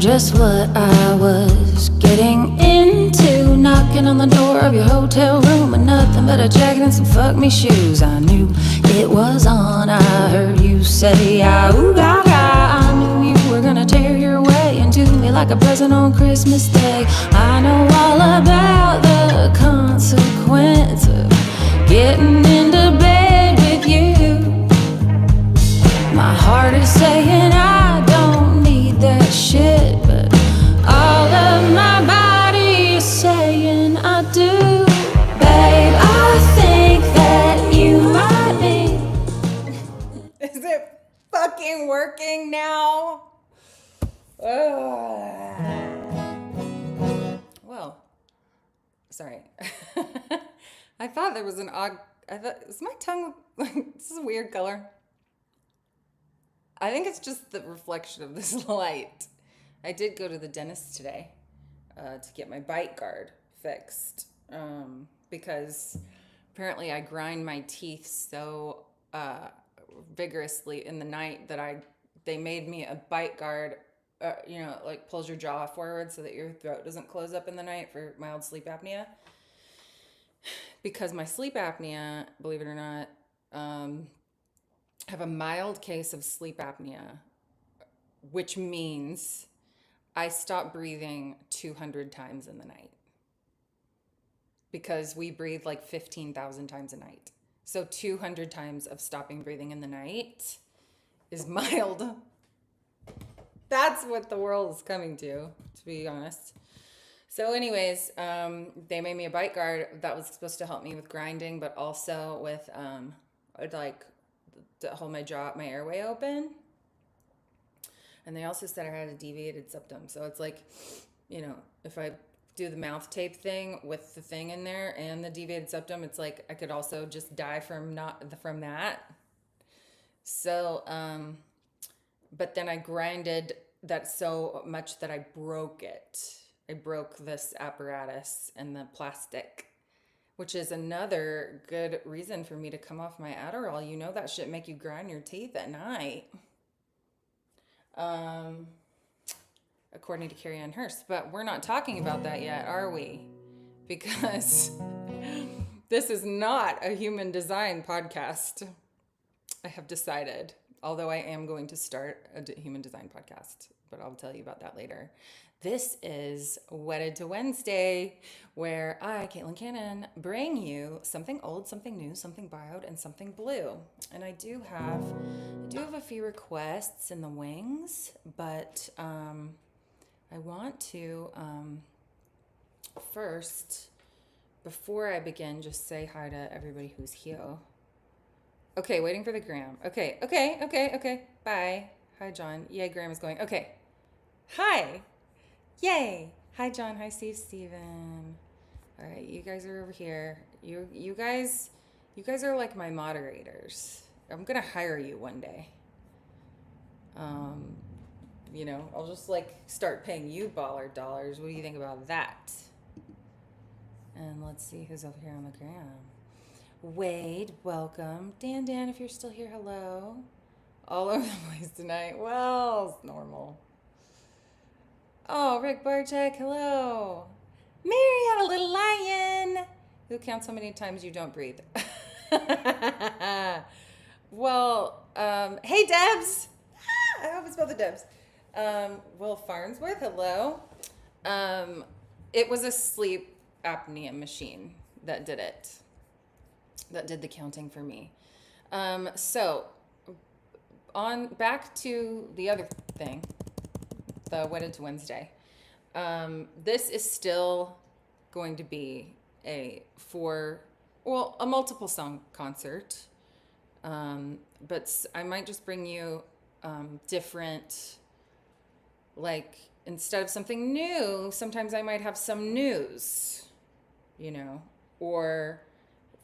just what I was getting into. Knocking on the door of your hotel room with nothing but a jacket and some fuck me shoes. I knew it was on. I heard you say, ah, ooh, ga, ga. I knew you were gonna tear your way into me like a present on Christmas Day. I know all about the consequence of getting into bed with you. My heart is saying I don't need that shit, but all of my body is saying I do. Babe, I think that you might be. Is it fucking working now? Well, sorry. I thought there was an odd. Is my tongue like this is a weird color? I think it's just the reflection of this light. I did go to the dentist today to get my bite guard fixed because apparently I grind my teeth so vigorously in the night that they made me a bite guard, like pulls your jaw forward so that your throat doesn't close up in the night for mild sleep apnea. Because my sleep apnea, believe it or not, have a mild case of sleep apnea, which means I stop breathing 200 times in the night because we breathe like 15,000 times a night. So 200 times of stopping breathing in the night is mild. That's what the world is coming to be honest. So anyways, they made me a bite guard that was supposed to help me with grinding, but also with to hold my airway open. And they also said I had a deviated septum. So it's like, if I do the mouth tape thing with the thing in there and the deviated septum, it's like I could also just die from that. So, but then I grinded that so much that I broke it. I broke this apparatus and the plastic, which is another good reason for me to come off my Adderall. You know that shit make you grind your teeth at night. According to Carrie Ann Hurst. But we're not talking about that yet, are we? Because this is not a human design podcast. I have decided, although I am going to start a human design podcast, but I'll tell you about that later. This is Wedded to Wednesday, where I, Caitlin Cannon, bring you something old, something new, something borrowed, and something blue. And I do have a few requests in the wings, but I want to first, before I begin, just say hi to everybody who's here. Okay, waiting for the gram. Okay. Bye. Hi, John. Yay, gram is going. Okay. Hi. Yay. Hi, John. Hi, Steven. All right, you guys are over here. You guys are like my moderators. I'm going to hire you one day. I'll just start paying you baller dollars. What do you think about that? And let's see who's over here on the gram. Wade, welcome. Dan, if you're still here, hello. All over the place tonight. Well, it's normal. Oh, Rick Bartek, hello. Mary, a little lion. Who counts how many times you don't breathe? Well, hey, Debs. I hope it's both the Debs. Will Farnsworth, hello. It was a sleep apnea machine that did it. That did the counting for me. So back to the other thing, the Wedded to Wednesday. This is still going to be a multiple song concert. But I might just bring you different, instead of something new, sometimes I might have some news, or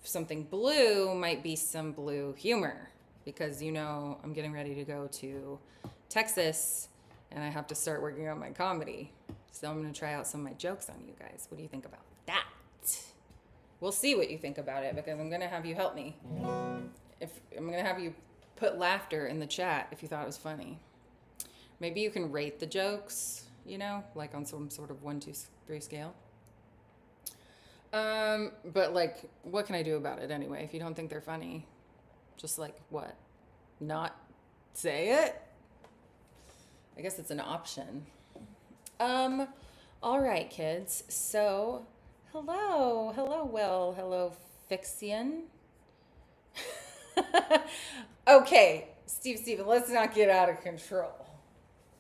something blue might be some blue humor, because I'm getting ready to go to Texas and I have to start working on my comedy. So I'm going to try out some of my jokes on you guys. What do you think about that? We'll see what you think about it, because I'm going to have you help me. I'm going to have you put laughter in the chat if you thought it was funny. Maybe you can rate the jokes. you know, like on some sort of 1, 2, 3 scale. But like, what can I do about it anyway? If you don't think they're funny, just like what? Not say it? I guess it's an option. All right, kids. So, hello, Will, hello, Fixian. Okay, Steven, let's not get out of control.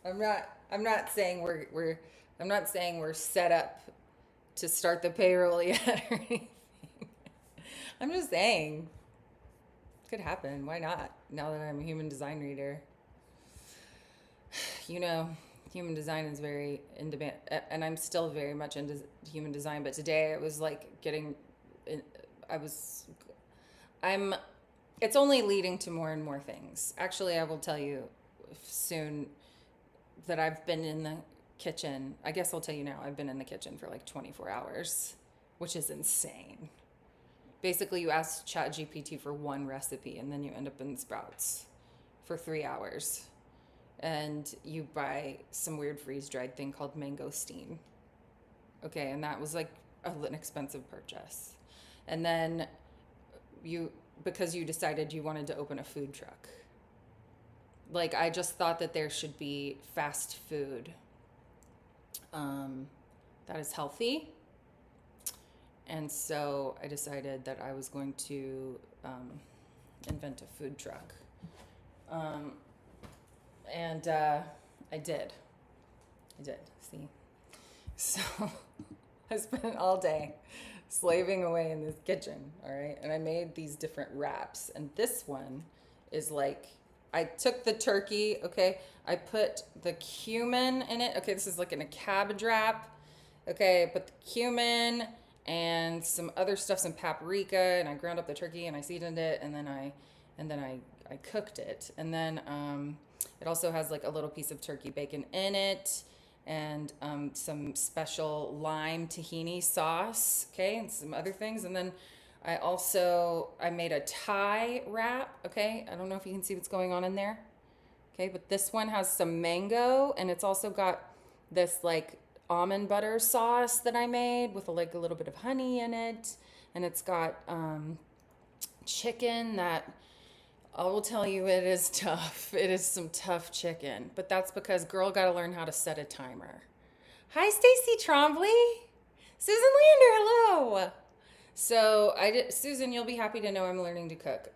I'm not saying we're set up to start the payroll yet or anything. I'm just saying it could happen. Why not? Now that I'm a human design reader. You know, human design is very in demand, and I'm still very much into human design, but today I was like it's only leading to more and more things. Actually, I will tell you soon that I've been in the kitchen. I guess I'll tell you now, I've been in the kitchen for like 24 hours, which is insane. Basically, you ask ChatGPT for one recipe and then you end up in Sprouts for 3 hours. And you buy some weird freeze-dried thing called mangosteen. Okay, and that was like an expensive purchase. And then because you decided you wanted to open a food truck. Like, I just thought that there should be fast food that is healthy. And so I decided that I was going to invent a food truck. And I did. See? So I spent all day slaving away in this kitchen, all right? And I made these different wraps. And this one is like, I took the turkey, okay? I put the cumin in it. Okay, this is like in a cabbage wrap. Okay, I put the cumin and some other stuff, some paprika, and I ground up the turkey and I seasoned it, and then I cooked it. And then it also has like a little piece of turkey bacon in it, and some special lime tahini sauce, okay, and some other things. And then I made a Thai wrap, okay? I don't know if you can see what's going on in there, okay? But this one has some mango, and it's also got this like almond butter sauce that I made with like a little bit of honey in it. And it's got chicken that, I will tell you, it is tough. It is some tough chicken, but that's because girl got to learn how to set a timer. Hi, Stacy Trombley. Susan Lander, hello. So Susan, you'll be happy to know I'm learning to cook.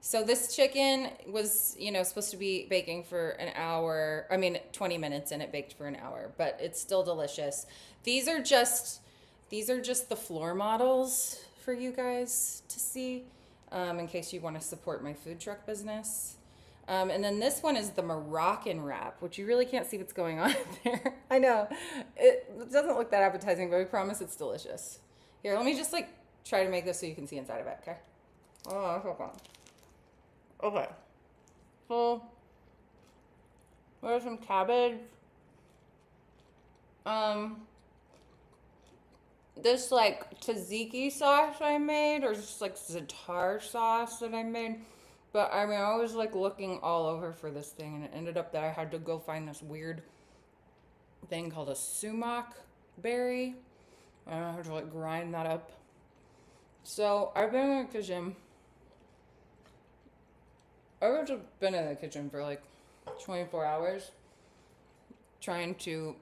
So this chicken was, supposed to be baking for 20 minutes, and it baked for an hour, but it's still delicious. These are just the floor models for you guys to see. In case you want to support my food truck business. And then this one is the Moroccan wrap, which you really can't see what's going on there. I know. It doesn't look that appetizing, but we promise it's delicious. Here, let me just like try to make this so you can see inside of it, okay? Oh, hold on. Okay. So, there's some cabbage. This like tzatziki sauce I made, or just like za'atar sauce that I made. But I was like looking all over for this thing, and it ended up that I had to go find this weird thing called a sumac berry. And I had to like grind that up. So I've been in the kitchen. I've just been in the kitchen for like 24 hours trying to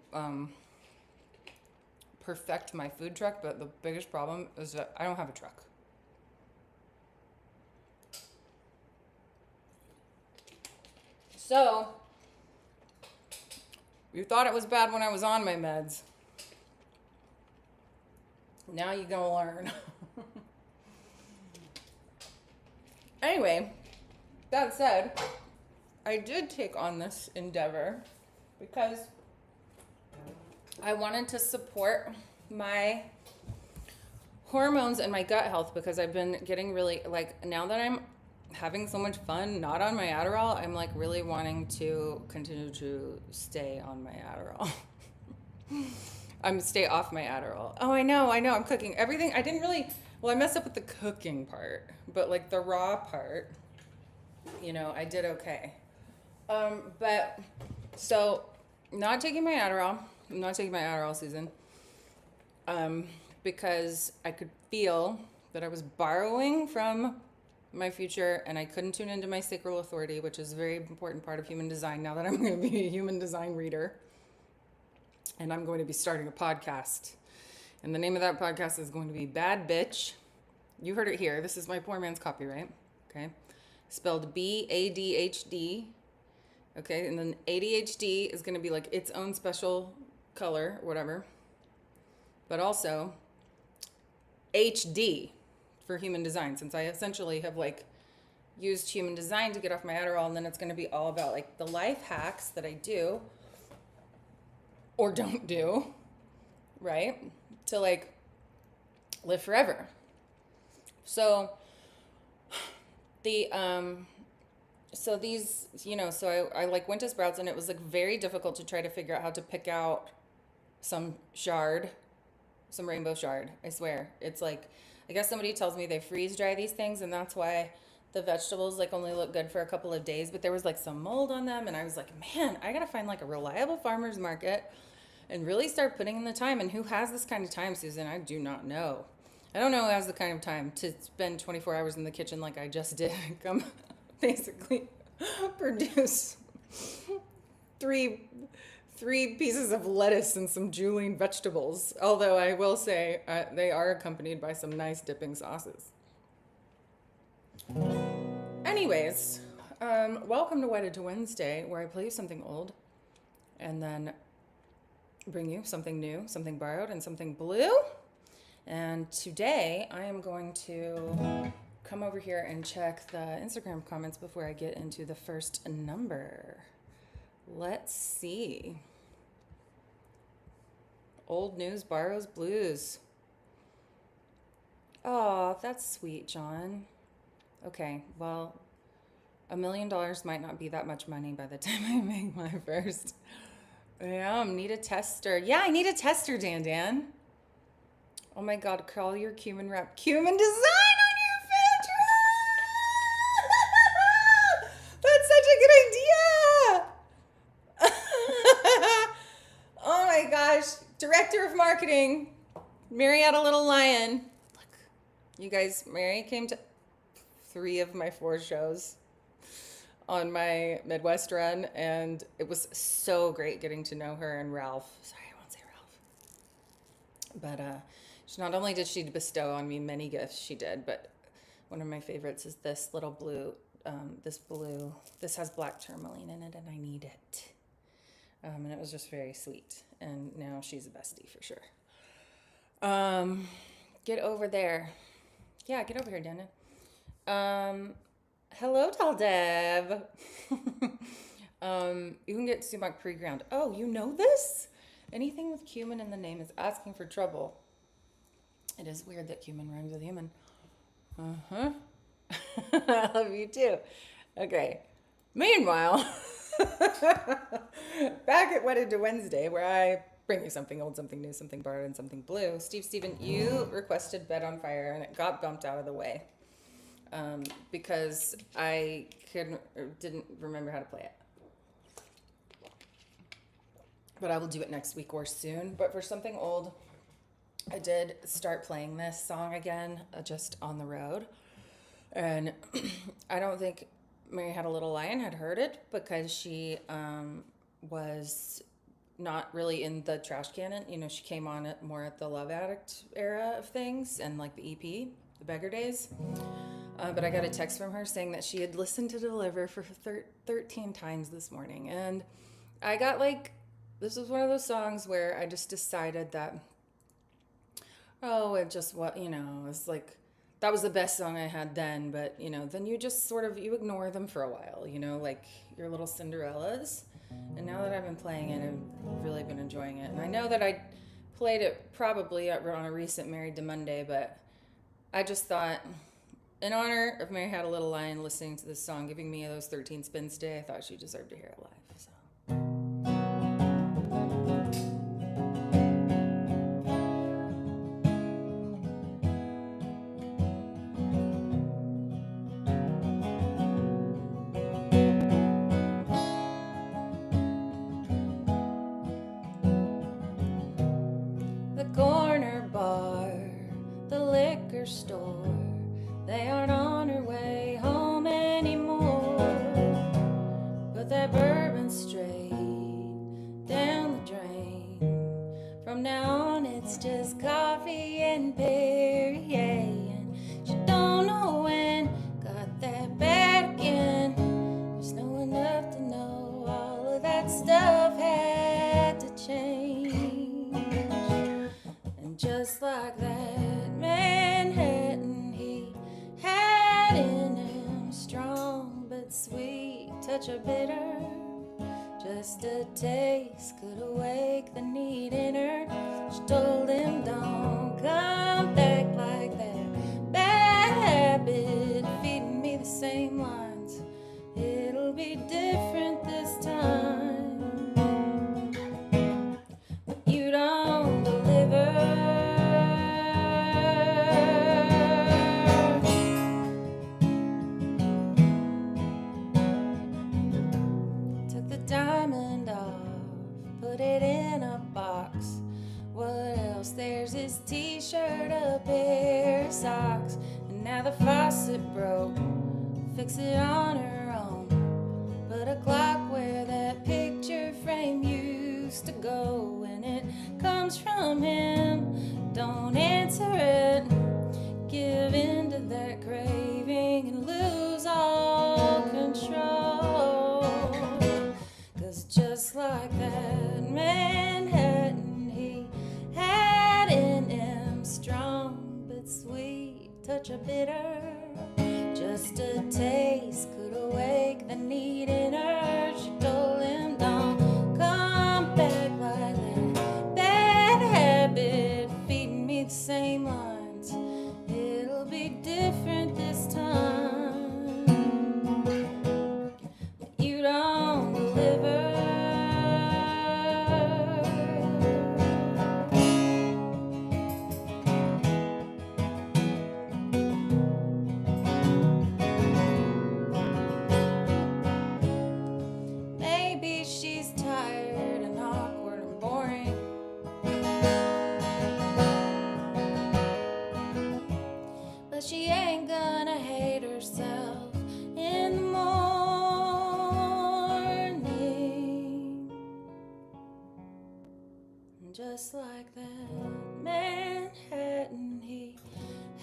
perfect my food truck, but the biggest problem is that I don't have a truck. So, you thought it was bad when I was on my meds. Now you're gonna learn. Anyway, that said, I did take on this endeavor because I wanted to support my hormones and my gut health, because I've been getting really, like, now that I'm having so much fun not on my Adderall, I'm like really wanting to continue to stay on my Adderall. Stay off my Adderall. Oh, I know, I'm cooking everything. I messed up with the cooking part, but like the raw part, I did okay. So not taking my Adderall. I'm not taking my Adderall, Susan. Because I could feel that I was borrowing from my future and I couldn't tune into my sacral authority, which is a very important part of human design now that I'm going to be a human design reader. And I'm going to be starting a podcast. And the name of that podcast is going to be Bad Bitch. You heard it here. This is my poor man's copyright. Okay. Spelled BADHD. Okay. And then ADHD is going to be like its own special color, whatever. But also HD for human design, since I essentially have like used human design to get off my Adderall, and then it's going to be all about like the life hacks that I do or don't do, right? To like live forever. So these, so I like went to Sprouts, and it was like very difficult to try to figure out how to pick out some rainbow shard. I swear. It's like, I guess somebody tells me they freeze dry these things, and that's why the vegetables like only look good for a couple of days, but there was like some mold on them, and I was like, man, I gotta find like a reliable farmer's market and really start putting in the time. And who has this kind of time, Susan? I do not know. I don't know who has the kind of time to spend 24 hours in the kitchen like I just did and come basically produce three pieces of lettuce and some julienne vegetables. Although I will say they are accompanied by some nice dipping sauces. Anyways, welcome to Wedded to Wednesday, where I play you something old and then bring you something new, something borrowed, and something blue. And today I am going to come over here and check the Instagram comments before I get into the first number. Let's see. Old news borrows blues. Oh, that's sweet, John. Okay, well, $1 million might not be that much money by the time I make my first. Yeah, need a tester. Yeah, I need a tester, Dan. Oh my God, call your cumin design on your Pinterest! That's such a good idea! Oh my gosh. Director of Marketing, Mary had a little lion. Look, you guys, Mary came to 3 of my 4 shows on my Midwest run, and it was so great getting to know her and Ralph. Sorry, I won't say Ralph. But not only did she bestow on me many gifts, she did, but one of my favorites is this little blue, this has black tourmaline in it, and I need it. And it was just very sweet. And now she's a bestie for sure. Get over there. Yeah, get over here, Dana. Hello, Tall Deb. You can get sumac pre-ground. Oh, you know this? Anything with cumin in the name is asking for trouble. It is weird that cumin rhymes with human. Uh-huh. I love you too. Okay. Meanwhile, back at Wedded to Wednesday, where I bring you something old, something new, something borrowed, and something blue. Steven, you requested Bed on Fire, and it got bumped out of the way because I didn't remember how to play it. But I will do it next week or soon. But for something old, I did start playing this song again, just on the road. And I don't think Mary Had a Little Lion had heard it because she was not really in the trash canon. She came on it more at the Love Addict era of things and like the EP, the Beggar Days. But I got a text from her saying that she had listened to Deliver for 13 times this morning. And I got this was one of those songs where I just decided that, it just it's like, that was the best song I had then, but, then you just you ignore them for a while, like your little Cinderellas. And now that I've been playing it, I've really been enjoying it. And I know that I played it probably on a recent Married to Monday, but I just thought, in honor of Mary Had a Little Lion listening to this song, giving me those 13 spins today, I thought she deserved to hear it live, so. It's just coffee and Perrier, and she don't know when. Got that bad again. Just know enough to know all of that stuff had to change. And just like that Manhattan, he had in him strong but sweet touch of bitter. Just a taste could awake the need in her. She told him, don't come back like that bad habit, feeding me the same lines. It'll be different this time. But you don't deliver. Took the diamond off, put it in a box. What else? There's his t-shirt, a pair of socks. And now the faucet broke, fix it on her own. Put a clock where that picture frame used to go. When it comes from him, don't answer it. Give in to that craving and lose all control. 'Cause just like that Manhattan, he had in him strong but sweet touch of bitter. Just a taste could awake the need in her. She told him, don't come back like that bad habit, feeding me the same lines. It'll be different this time. But you don't deliver. Maybe she's tired and awkward and boring. But she ain't gonna hate herself in the morning. Just like that Manhattan, he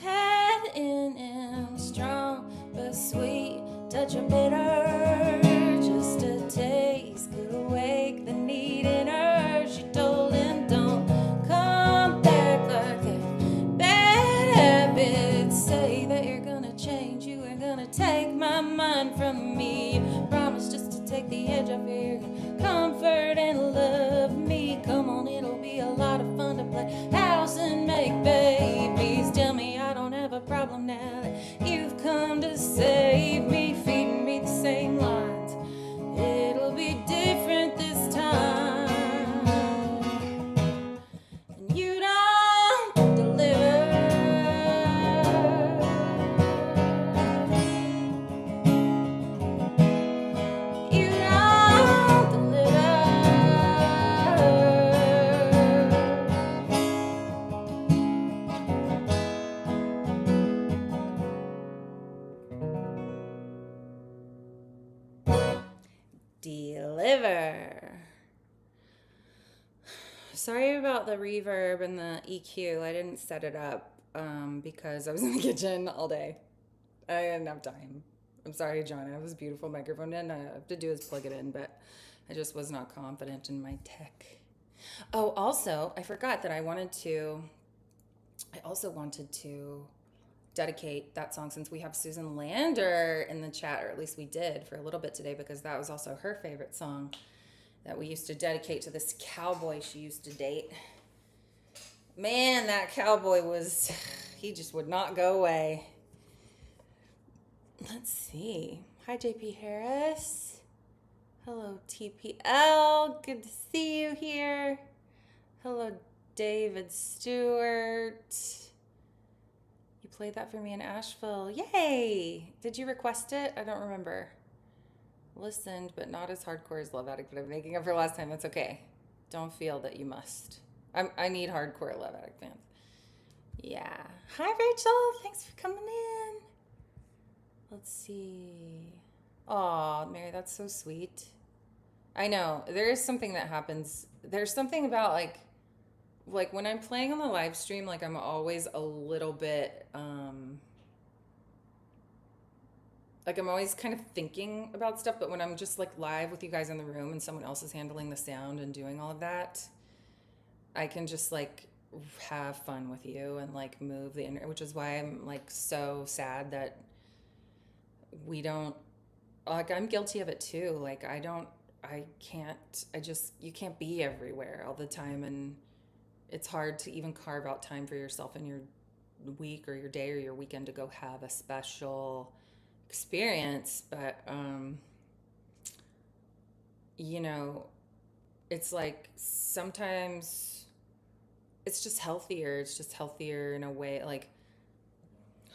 had in him strong but sweet touch of bitter. Just a taste could awake the need in her. She told him, don't come back like that bad habit. Say that you're gonna change, you ain't gonna take my mind from me. Promise just to take the edge off here, comfort and love me. Come on, it'll be a lot of fun to play house and make babies. Tell me I don't have a problem now that you've come to save me, feeding me the same lines. It'll be different this time. And you don't deliver. You don't deliver. Deliver. Sorry about the reverb and the EQ. I didn't set it up because I was in the kitchen all day. I didn't have time. I'm sorry, John. I have this beautiful microphone and all I have to do is plug it in, but I just was not confident in my tech. Oh, also, I forgot that I also wanted to dedicate that song, since we have Susan Lander in the chat, or at least we did for a little bit today, because that was also her favorite song that we used to dedicate to this cowboy she used to date. Man, that cowboy he just would not go away. Let's see. Hi, JP Harris. Hello, TPL. Good to see you here. Hello, David Stewart. You played that for me in Asheville. Yay! Did you request it? I don't remember. Listened, but not as hardcore as Love Addict, but I'm making up for last time. That's okay. Don't feel that you must. I need hardcore Love Addict fans. Yeah. Hi, Rachel. Thanks for coming in. Let's see. Aw, Mary, that's so sweet. I know. There is something that happens. There's something about, like, like when I'm playing on the live stream, like I'm always a little bit, like I'm always kind of thinking about stuff, but when I'm just like live with you guys in the room and someone else is handling the sound and doing all of that, I can just like have fun with you and like move the inner, which is why I'm like so sad that we don't, like I'm guilty of it too. Like you can't be everywhere all the time, and it's hard to even carve out time for yourself in your week or your day or your weekend to go have a special experience. But you know, it's like sometimes it's just healthier. It's just healthier in a way. Like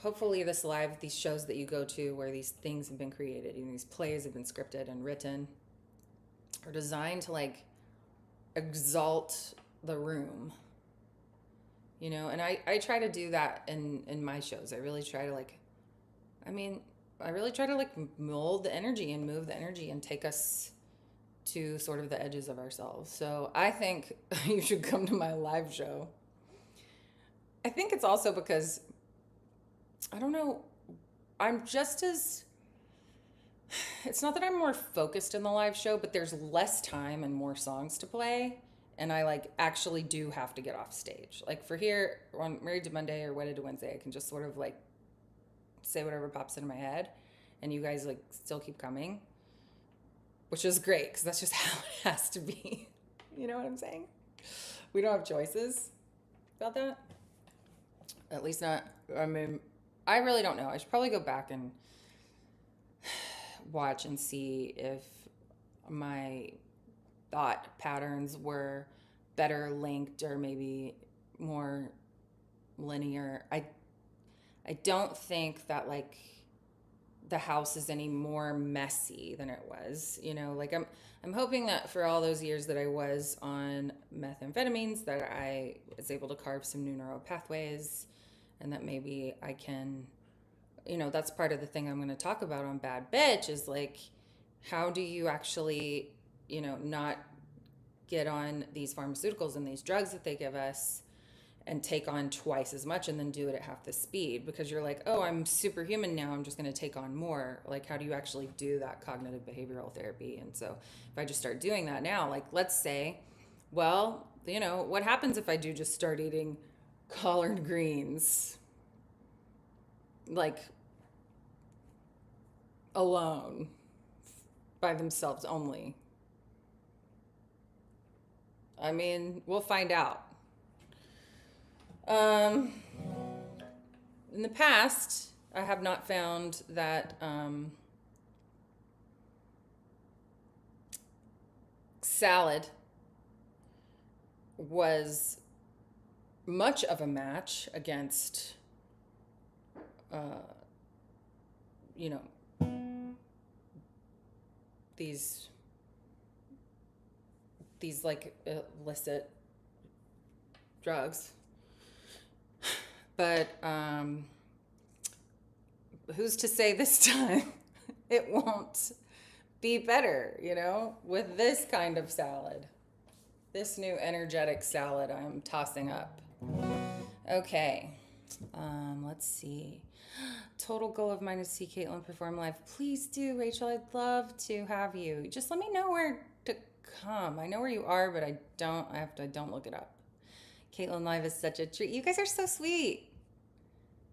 hopefully these shows that you go to where these things have been created, these plays have been scripted and written, are designed to like exalt the room, and I try to do that in my shows. I really try to like mold the energy and move the energy and take us to sort of the edges of ourselves. So I think you should come to my live show. I think it's also because, I don't know, it's not that I'm more focused in the live show, but there's less time and more songs to play. And I like actually do have to get off stage. Like for here, on Married to Monday or Wedded to Wednesday, I can just sort of like say whatever pops into my head, and you guys like still keep coming, which is great because that's just how it has to be. You know what I'm saying? We don't have choices about that. At least not, I mean, I really don't know. I should probably go back and watch and see if my thought patterns were better linked or maybe more linear. I don't think that like the house is any more messy than it was, like I'm hoping that for all those years that I was on methamphetamines, that I was able to carve some new neural pathways, and that maybe I can, that's part of the thing I'm going to talk about on Bad Bitch is like, how do you actually, not get on these pharmaceuticals and these drugs that they give us and take on twice as much and then do it at half the speed, because you're like, oh, I'm superhuman now, I'm just going to take on more. Like, how do you actually do that cognitive behavioral therapy? And so if I just start doing that now, like, let's say, well, what happens if I do just start eating collard greens, like, alone, by themselves only? I mean, we'll find out. In the past, I have not found that salad was much of a match against, these like illicit drugs. But who's to say this time it won't be better, with this kind of salad, this new energetic salad I'm tossing up. Okay, let's see. Total goal of mine is to see Caitlin perform live. Please do, Rachel. I'd love to have you. Just let me know where to come. I know where you are, but I don't look it up. Caitlin live is such a treat. You guys are so sweet.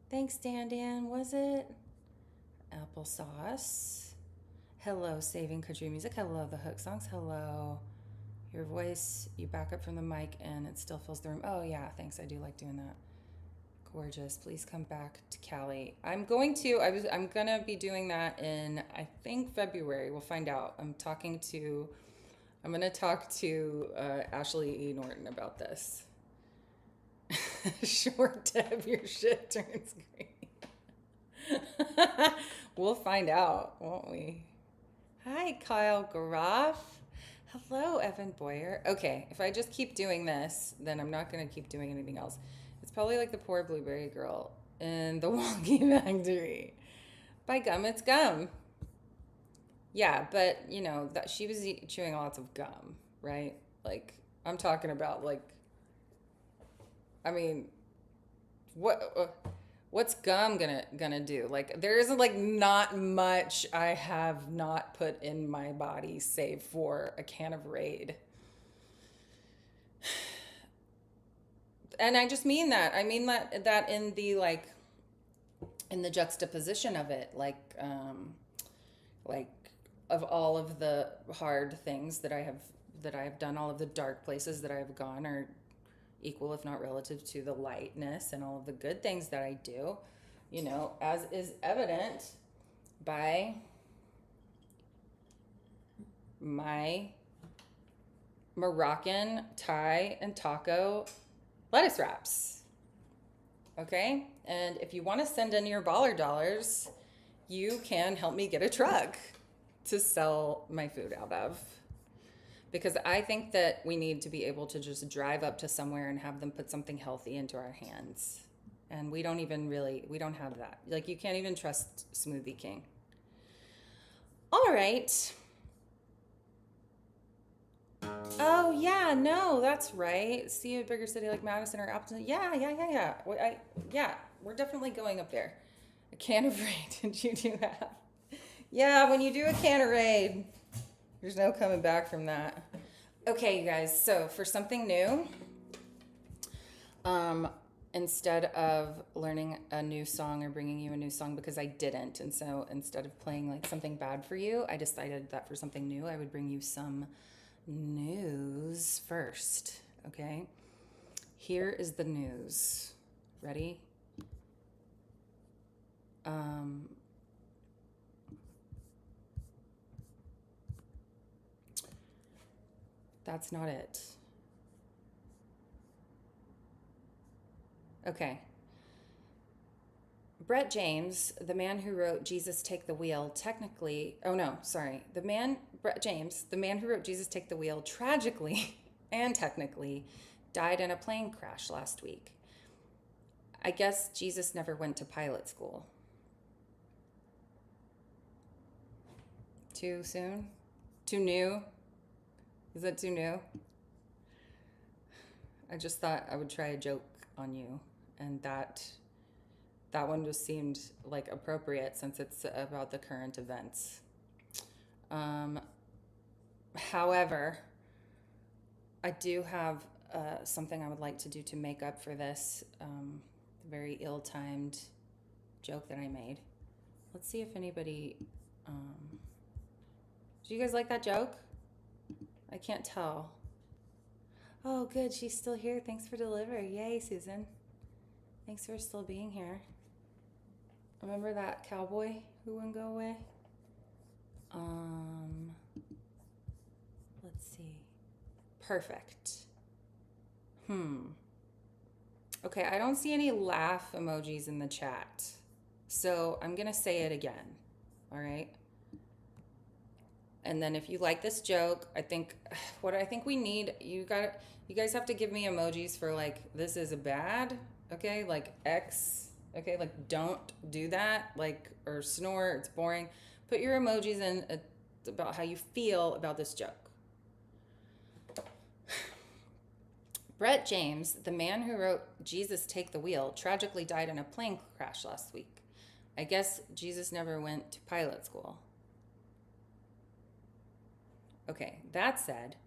Thanks, Dan. Was it? Applesauce. Hello, Saving Country Music. Hello, the hook songs. Hello. Your voice, you back up from the mic and it still fills the room. Oh, yeah, thanks. I do like doing that. Gorgeous. Please come back to Cali. I'm going to be doing that in, I think, February. We'll find out. I'm going to talk to Ashley E. Norton about this. Short Deb, your shit turns green. We'll find out, won't we? Hi, Kyle Graff. Hello, Evan Boyer. Okay, if I just keep doing this, then I'm not going to keep doing anything else. It's probably like the poor blueberry girl in the Wonky Factory. By gum, it's gum. Yeah, but, that she was chewing lots of gum, right? Like, I'm talking about, like, I mean, what's gum gonna do? Like, there isn't like not much I have not put in my body save for a can of Raid. And I just mean that. I mean that in the like in the juxtaposition of it, like of all of the hard things that I have done, all of the dark places that I have gone are equal, if not relative, to the lightness and all of the good things that I do, as is evident by my Moroccan, Thai, and taco lettuce wraps. Okay? And if you want to send in your baller dollars, you can help me get a truck to sell my food out of. Because I think that we need to be able to just drive up to somewhere and have them put something healthy into our hands. And we don't have that. Like, you can't even trust Smoothie King. All right. Oh, yeah, no, that's right. See a bigger city like Madison or Appleton. Yeah. We're definitely going up there. A can of Raid, did you do that? Yeah, when you do a can of Raid, there's no coming back from that. Okay, you guys, so for something new, instead of learning a new song or bringing you a new song, because I didn't, and so instead of playing like something bad for you, I decided that for something new, I would bring you some news first, okay? Here is the news. Ready? That's not it. Okay. Brett James, the man who wrote Jesus Take the Wheel, Brett James, the man who wrote Jesus Take the Wheel, tragically and technically died in a plane crash last week. I guess Jesus never went to pilot school. Too soon? Too new? Is that too new? I just thought I would try a joke on you, and that one just seemed like appropriate since it's about the current events. However, I do have something I would like to do to make up for this very ill-timed joke that I made. Let's see if anybody... do you guys like that joke? I can't tell. Oh, good. She's still here. Thanks for delivery. Yay, Susan. Thanks for still being here. Remember that cowboy who wouldn't go away? Let's see. Perfect. Okay, I don't see any laugh emojis in the chat. So I'm going to say it again. All right? And then if you like this joke, I think we need, you guys have to give me emojis for like, this is a bad, okay? Like X, okay? Like don't do that, like, or snore, it's boring. Put your emojis in about how you feel about this joke. Brett James, the man who wrote Jesus Take the Wheel, tragically died in a plane crash last week. I guess Jesus never went to pilot school. Okay, that said,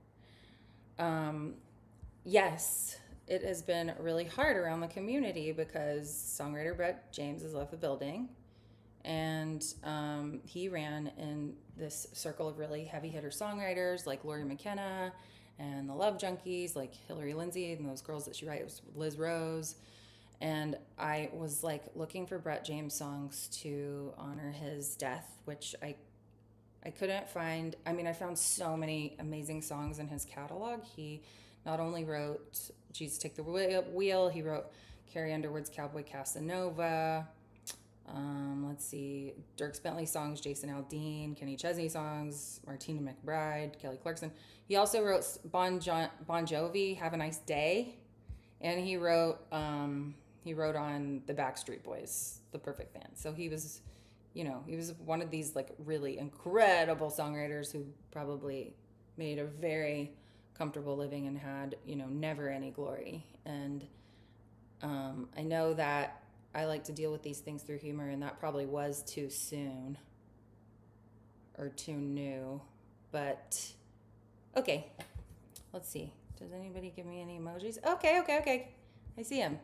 yes, it has been really hard around the community because songwriter Brett James has left the building, and he ran in this circle of really heavy hitter songwriters like Lori McKenna and the Love Junkies like Hillary Lindsay and those girls that she writes, Liz Rose. And I was like looking for Brett James songs to honor his death, which I couldn't find. I mean, I found so many amazing songs in his catalog. He not only wrote Jesus Take the Wheel, he wrote Carrie Underwood's Cowboy Casanova. Let's see, Dierks Bentley songs, Jason Aldean, Kenny Chesney songs, Martina McBride, Kelly Clarkson. He also wrote Bon Jovi, Have a Nice Day. And he wrote on the Backstreet Boys, The Perfect Fan. So he was one of these like really incredible songwriters who probably made a very comfortable living and had, never any glory. And I know that I like to deal with these things through humor, and that probably was too soon or too new, but okay. Let's see. Does anybody give me any emojis? Okay. I see him.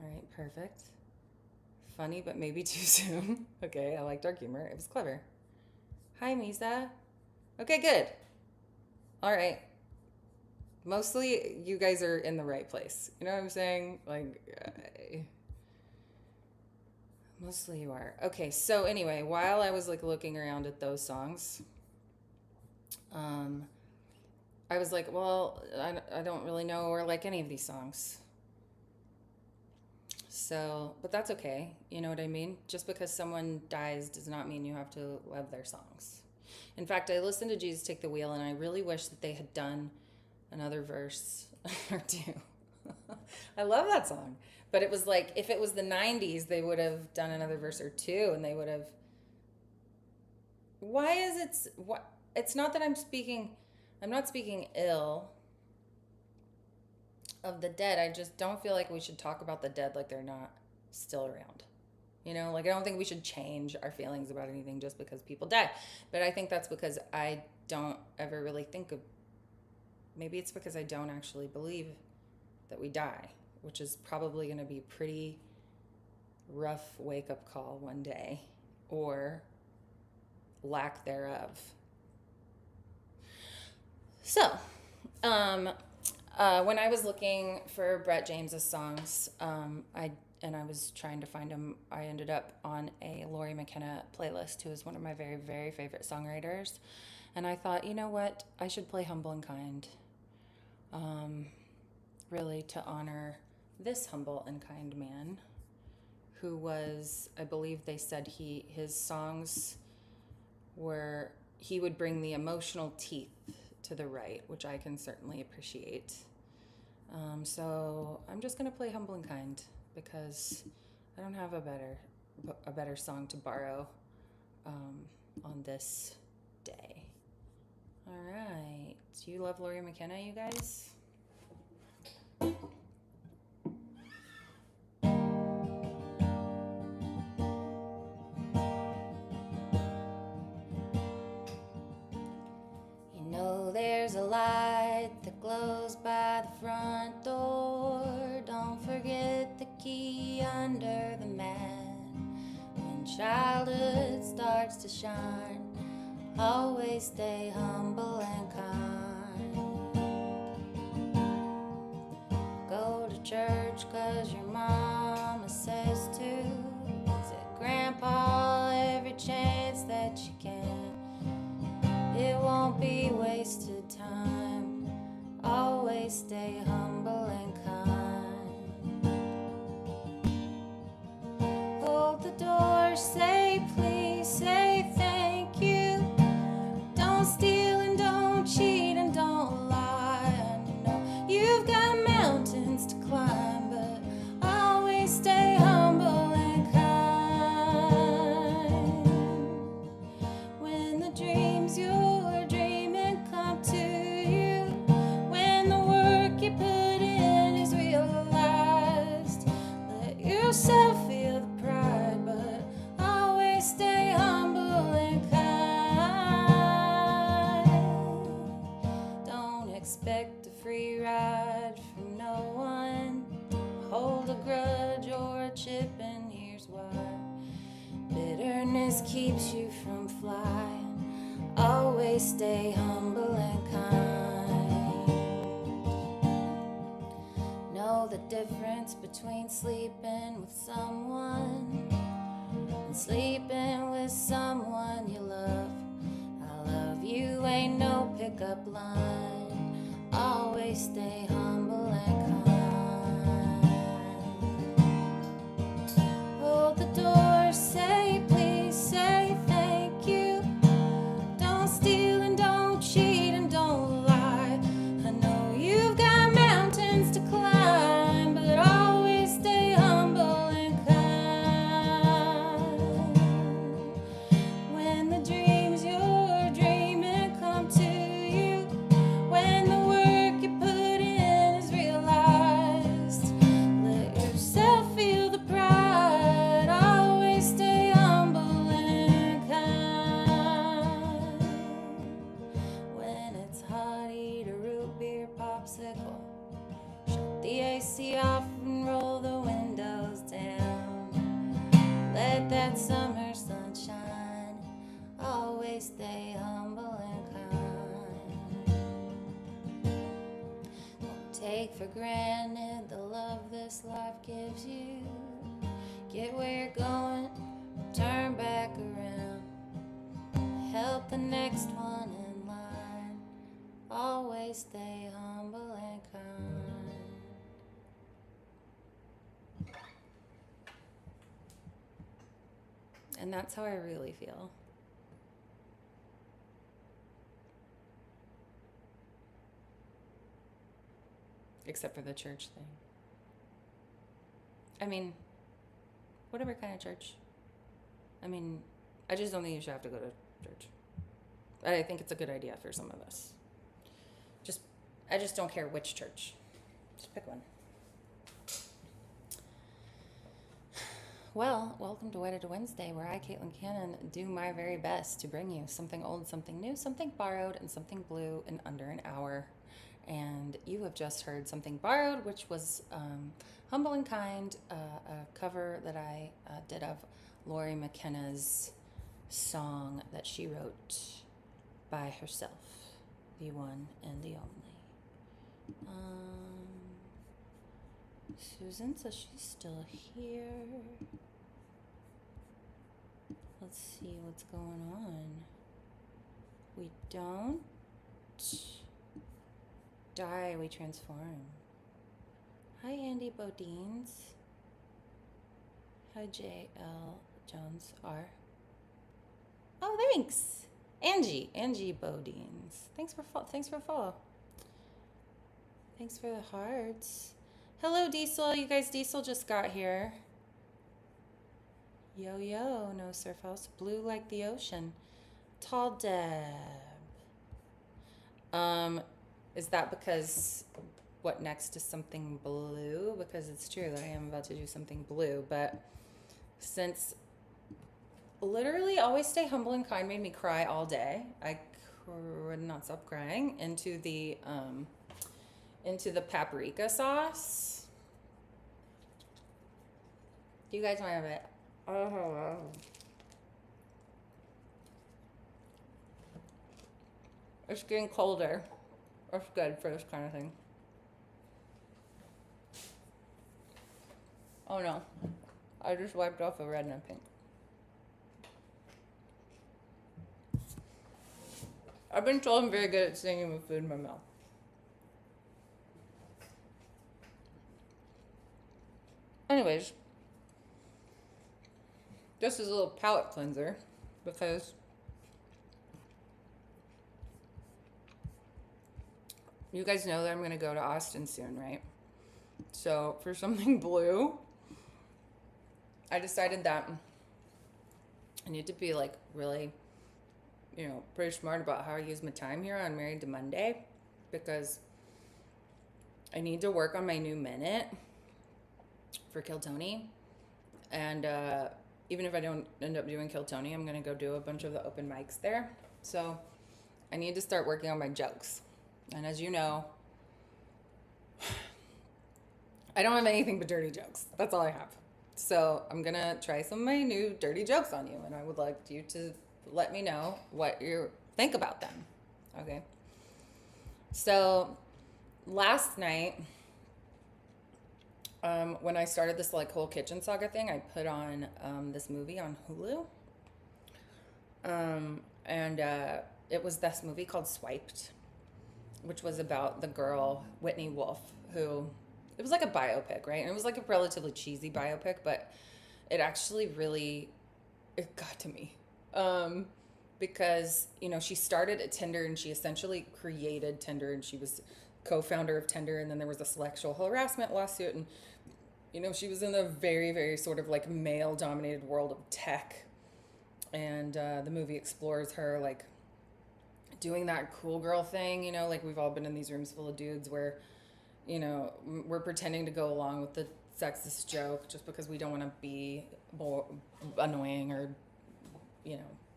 All right, perfect. Funny, but maybe too soon. Okay, I like dark humor. It was clever. Hi, Misa. Okay, good. All right. Mostly you guys are in the right place. You know what I'm saying? Like, mostly you are. Okay, so anyway, while I was like looking around at those songs, I was like, well, I don't really know or like any of these songs. So, but that's okay. You know what I mean? Just because someone dies does not mean you have to love their songs. In fact, I listened to Jesus Take the Wheel, and I really wish that they had done another verse or two. I love that song. But it was like, if it was the 90s, they would have done another verse or two, and they would have... Why is it... What? It's not that I'm not speaking ill of the dead. I just don't feel like we should talk about the dead like they're not still around. You know, like I don't think we should change our feelings about anything just because people die. But I think that's because I don't ever really think of, maybe it's because I don't actually believe that we die, which is probably going to be a pretty rough wake-up call one day, or lack thereof. So, when I was looking for Brett James's songs, I was trying to find them, I ended up on a Lori McKenna playlist, who is one of my very, very favorite songwriters. And I thought, you know what? I should play Humble and Kind, really to honor this humble and kind man, who was, I believe they said his songs were, he would bring the emotional teeth to the right, which I can certainly appreciate. So I'm just going to play Humble and Kind, because I don't have a better song to borrow on this day. All right. Do you love Lori McKenna, you guys? You know there's a light that glows by the front door. Don't forget the key under the mat. When childhood starts to shine, always stay humble and kind. Go to church 'cause your mama says to. Visit grandpa every chance that you can. It won't be wasted time. Always stay humble and kind. Hold the door, say please, say thank you. Don't steal and don't cheat and don't lie. I know you've got mountains to climb, but always stay humble and kind. When the dreams you're dreaming come to you, when the work you put in is realized, let yourself feel the pride, but always stay humble and kind. Don't expect a free ride from no one. Hold a grudge or a chip, and here's why. Bitterness keeps you from flying. Always stay humble and kind. Know the difference between sleeping with someone and sleeping with someone you love. I love you ain't no pickup line. Always stay humble and kind. Hold the door, say please, say thank you. Don't steal and don't cheat and don't lie. I know you've got mountains to climb, but always stay humble and kind. When the dreams you're dreaming come to you, when the work you put in is realized, the AC off and roll the windows down. Let that summer sunshine always stay humble and kind. Don't take for granted the love this life gives you. Get where you're going, turn back around. Help the next one in line. Always stay humble and kind. And that's how I really feel. Except for the church thing. I mean, whatever kind of church. I mean, I just don't think you should have to go to church. I think it's a good idea for some of us. I just don't care which church. Just pick one. Well, welcome to Wedded Wednesday, where I, Caitlin Cannon, do my very best to bring you something old, something new, something borrowed, and something blue in under an hour. And you have just heard something borrowed, which was Humble and Kind, a cover that I did of Lori McKenna's song that she wrote by herself, the one and the only. Susan says she's still here. Let's see what's going on. We don't die, we transform. Hi, Andy Bodines. Hi, J.L. Jones R. Oh, thanks. Angie Bodines. Thanks for follow. Thanks for the hearts. Hello, Diesel. You guys, Diesel just got here. Yo, no surf house. Blue like the ocean. Tall Deb. Is that because what next is something blue? Because it's true that I am about to do something blue, but since literally Always Stay Humble and Kind made me cry all day, I could not stop crying into the paprika sauce. Do you guys want to have it? Oh. It's getting colder. It's good for this kind of thing. Oh no. I just wiped off a red and a pink. I've been told I'm very good at singing with food in my mouth. Anyways, this is a little palate cleanser because you guys know that I'm going to go to Austin soon, right? So for something blue, I decided that I need to be like really, pretty smart about how I use my time here on Married to Monday, because I need to work on my new minute for Kill Tony. And even if I don't end up doing Kill Tony, I'm going to go do a bunch of the open mics there. So I need to start working on my jokes. And as you know, I don't have anything but dirty jokes. That's all I have. So I'm going to try some of my new dirty jokes on you. And I would like you to let me know what you think about them. Okay. So last night, when I started this whole kitchen saga thing, I put on this movie on Hulu. And it was this movie called Swiped, which was about the girl, Whitney Wolf, who, it was like a biopic, right? And it was like a relatively cheesy biopic, but it actually really, it got to me. Because, she started at Tinder and she essentially created Tinder, and she was co-founder of Tinder, and then there was a sexual harassment lawsuit, and, she was in a very, very sort of like male-dominated world of tech. And the movie explores her, like, doing that cool girl thing, like we've all been in these rooms full of dudes where, we're pretending to go along with the sexist joke just because we don't want to be annoying or,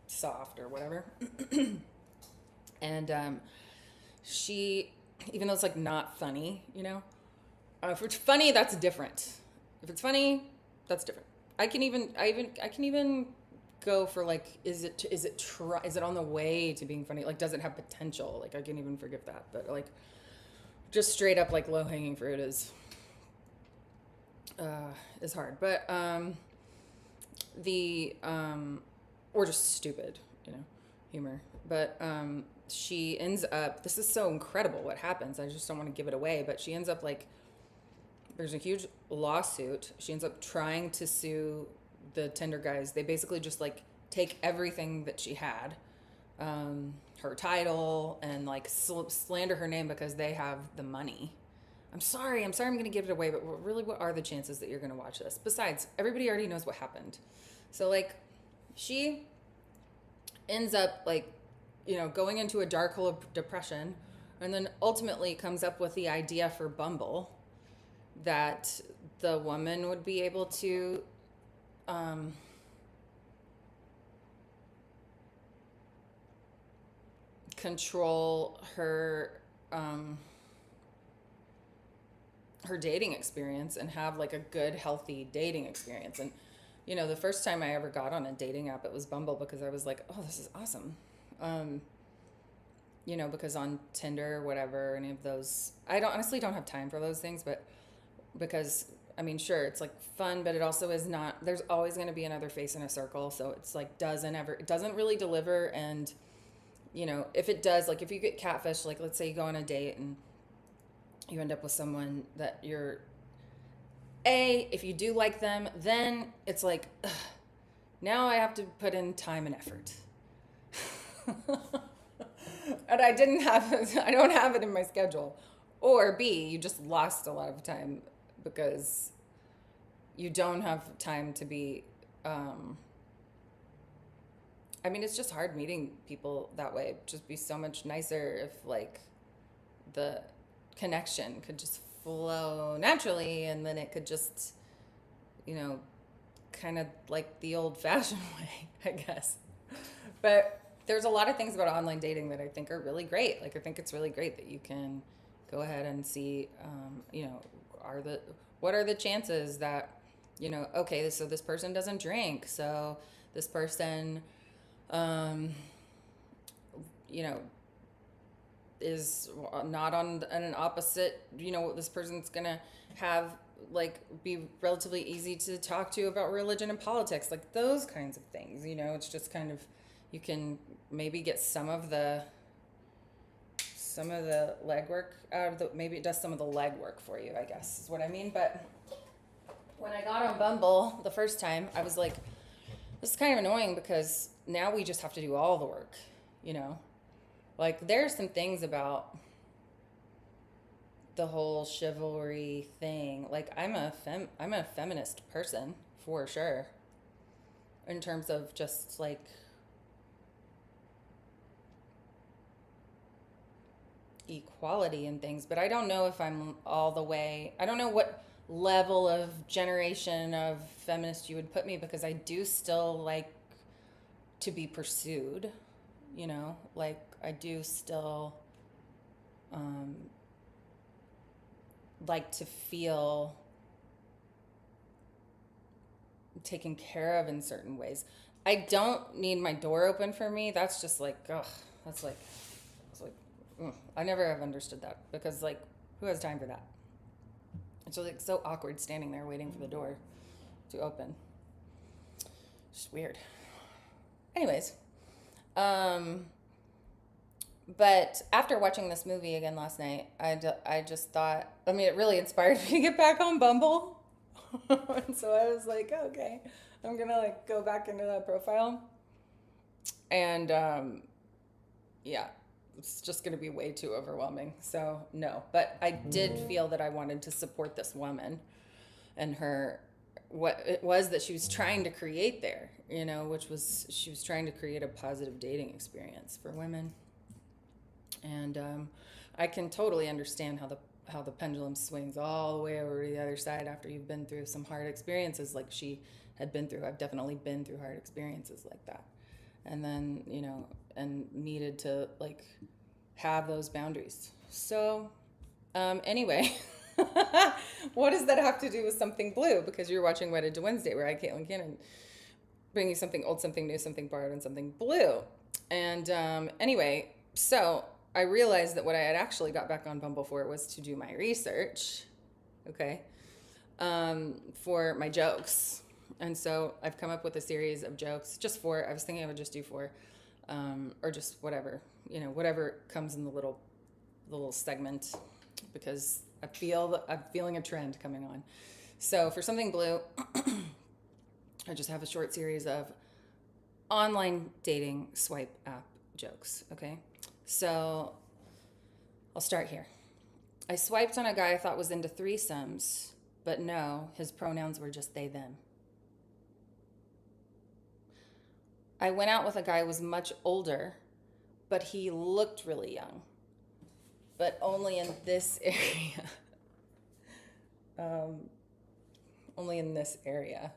soft or whatever. And she, even though it's like not funny, If it's funny, that's different. If it's funny, that's different. I can even go for like, is it on the way to being funny? Like, does it have potential? Like, I can even forgive that. But like, just straight up like low hanging fruit is hard. But or just stupid, humor. But she ends up. This is so incredible what happens. I just don't want to give it away. But she ends up like. There's a huge lawsuit. She ends up trying to sue the Tinder guys. They basically just like take everything that she had, her title, and like slander her name because they have the money. I'm sorry I'm going to give it away, but really, what are the chances that you're going to watch this? Besides, everybody already knows what happened. So like, she ends up like, going into a dark hole of depression, and then ultimately comes up with the idea for Bumble, that the woman would be able to control her dating experience and have like a good, healthy dating experience. And the first time I ever got on a dating app, it was Bumble, because I was like, oh, this is awesome. Because on Tinder or whatever, any of those, I honestly don't have time for those things, but because sure, it's like fun, but it also is not. There's always going to be another face in a circle, so it's like it doesn't really deliver. And if it does, like if you get catfish, like let's say you go on a date and you end up with someone that if you do like them, then it's like, ugh, now I have to put in time and effort. And I don't have it in my schedule. Or B, you just lost a lot of time because you don't have time to be, it's just hard meeting people that way. It'd just be so much nicer if like the connection could just flow naturally, and then it could just, kind of like the old fashioned way, I guess. But there's a lot of things about online dating that I think are really great. Like, I think it's really great that you can go ahead and see, what are the chances that, okay, so this person doesn't drink, so this person, is not on an opposite, this person's gonna have like be relatively easy to talk to about religion and politics, like those kinds of things. It's just kind of, you can maybe get some of the legwork out of maybe it does some of the legwork for you, I guess is what I mean. But when I got on Bumble the first time, I was like, this is kind of annoying, because now we just have to do all the work, like there's some things about the whole chivalry thing. Like I'm a feminist person for sure, in terms of just like equality and things, but I don't know if I'm all the way. I don't know what level of generation of feminist you would put me, because I do still like to be pursued, like I do still like to feel taken care of in certain ways. I don't need my door open for me. That's just like, ugh, that's like, it's like, I never have understood that, because like, who has time for that? It's like so awkward standing there waiting for the door to open. Just weird. Anyways, but after watching this movie again last night, I just thought, it really inspired me to get back on Bumble. And so I was like, okay, I'm gonna like go back into that profile. And yeah, it's just gonna be way too overwhelming. So no, but I did feel that I wanted to support this woman and what it was that she was trying to create there, which was, she was trying to create a positive dating experience for women. And I can totally understand how the pendulum swings all the way over to the other side after you've been through some hard experiences like she had been through. I've definitely been through hard experiences like that. And then, and needed to like have those boundaries. So anyway, What does that have to do with something blue? Because you're watching Wedded to Wednesday, where I, Caitlin Cannon, bring you something old, something new, something borrowed, and something blue. And anyway, so I realized that what I had actually got back on Bumble for was to do my research, okay, for my jokes. And so I've come up with a series of jokes, just 4. I was thinking I would just do 4, or just whatever, whatever comes in the little segment, because I'm feeling a trend coming on. So for something blue, I just have a short series of online dating swipe app jokes, okay? So I'll start here. I swiped on a guy I thought was into threesomes, but no, his pronouns were just they, them. I went out with a guy who was much older, but he looked really young, but only in this area. Only in this area.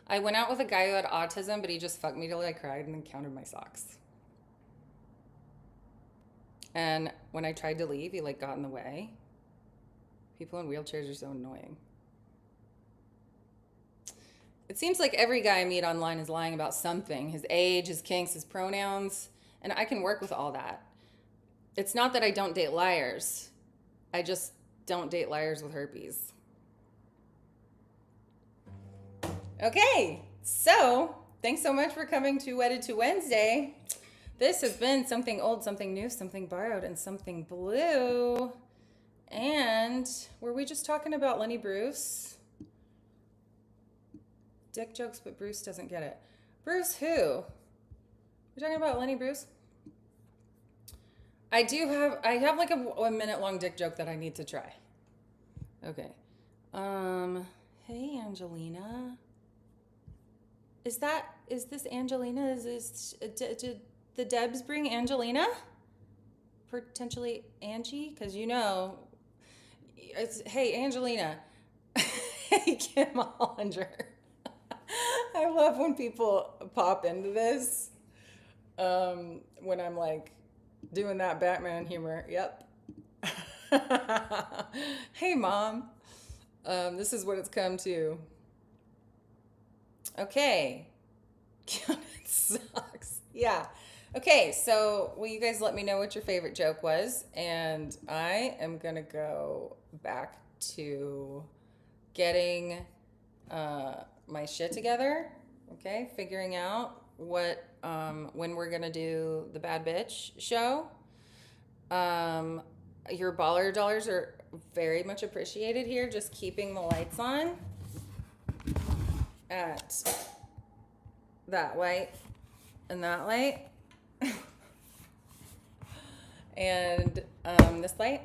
I went out with a guy who had autism, but he just fucked me till I cried and then counted my socks. And when I tried to leave, he got in the way. People in wheelchairs are so annoying. It seems like every guy I meet online is lying about something: his age, his kinks, his pronouns, and I can work with all that. It's not that I don't date liars. I just don't date liars with herpes. Okay, so thanks so much for coming to Wedded to Wednesday. This has been something old, something new, something borrowed, and something blue. And were we just talking about Lenny Bruce? Dick jokes, but Bruce doesn't get it. Bruce who? We're talking about Lenny Bruce? I have like a minute-long dick joke that I need to try. Okay. Hey, Angelina. Is this Angelina? Did the Debs bring Angelina? Potentially Angie? Because hey, Angelina. Hey, Kim Hollinger. I love when people pop into this. When I'm doing that Batman humor. Yep. Hey, Mom. This is what it's come to. Okay. It sucks. Yeah. Okay, so will you guys let me know what your favorite joke was? And I am going to go back to getting my shit together. Okay, figuring out when we're going to do the Bad Bitch show. Your baller dollars are very much appreciated here. Just keeping the lights on at that light and that light and this light.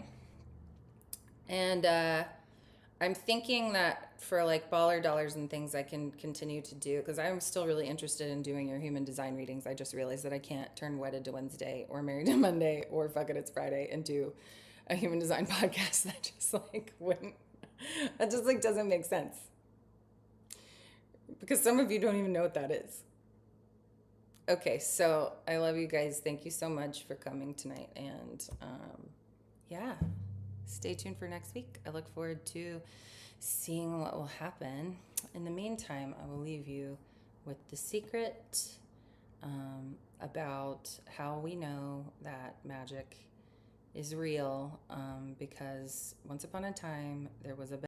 And I'm thinking that for baller dollars and things I can continue to do, because I'm still really interested in doing your human design readings. I just realized that I can't turn Wedded to Wednesday or Married to Monday or Fuck It, It's Friday and do a human design podcast. That just wouldn't, that just doesn't make sense. Because some of you don't even know what that is. Okay, so I love you guys. Thank you so much for coming tonight. And yeah, stay tuned for next week. I look forward to seeing what will happen. In the meantime, I will leave you with the secret about how we know that magic is real, because once upon a time there was a